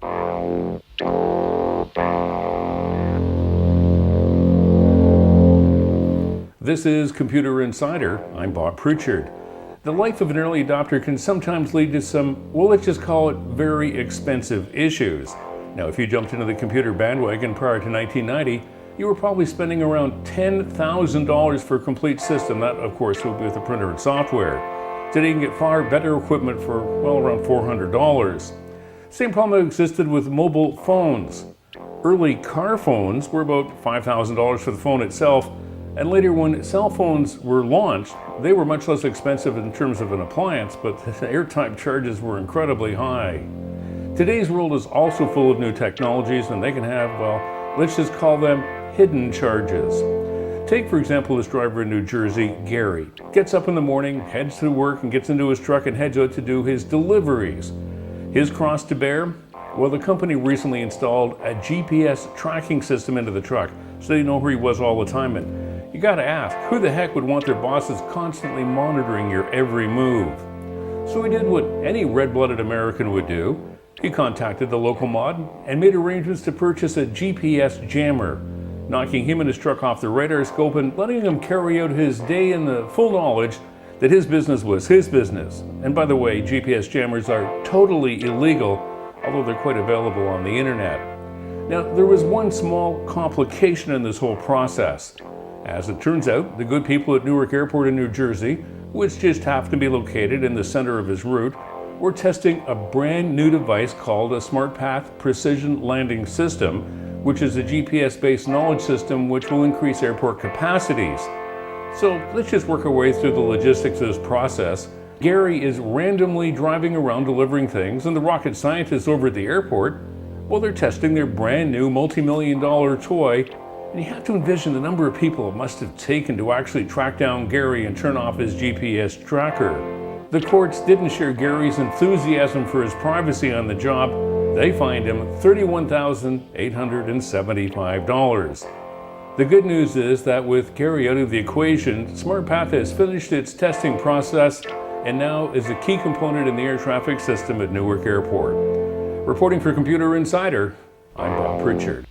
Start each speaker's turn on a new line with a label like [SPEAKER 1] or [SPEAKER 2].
[SPEAKER 1] This is Computer Insider. I'm Bob Pritchard. The life of an early adopter can sometimes lead to some, well, let's just call it very expensive issues. Now, if you jumped into the computer bandwagon prior to 1990, you were probably spending around $10,000 for a complete system. That, of course, would be with the printer and software. Today, you can get far better equipment for, well, around $400. Same problem existed with mobile phones. Early car phones were about $5,000 for the phone itself, and later when cell phones were launched, they were much less expensive in terms of an appliance, but the airtime charges were incredibly high. Today's world is also full of new technologies, and they can have, well, let's just call them hidden charges. Take, for example, this driver in New Jersey, Gary. Gets up in the morning, heads to work, and gets into his truck and heads out to do his deliveries. His cross to bear? Well, the company recently installed a GPS tracking system into the truck, so they know where he was all the time. And you gotta ask, who the heck would want their bosses constantly monitoring your every move? So he did what any red-blooded American would do. He contacted the local mod and made arrangements to purchase a GPS jammer, knocking him and his truck off the radar scope and letting him carry out his day in the full knowledge that his business was his business. And by the way, GPS jammers are totally illegal, although they're quite available on the internet. Now, there was one small complication in this whole process. As it turns out, the good people at Newark Airport in New Jersey, which just happened to be located in the center of his route, were testing a brand new device called a SmartPath Precision Landing System, which is a GPS-based knowledge system which will increase airport capacities. So let's just work our way through the logistics of this process. Gary is randomly driving around delivering things, and the rocket scientists over at the airport, well, they're testing their brand new multi-million-dollar toy. And you have to envision the number of people it must have taken to actually track down Gary and turn off his GPS tracker. The courts didn't share Gary's enthusiasm for his privacy on the job. They fined him $31,875. The good news is that with Gary out of the equation, SmartPath has finished its testing process and now is a key component in the air traffic system at Newark Airport. Reporting for Computer Insider, I'm Bob Pritchard.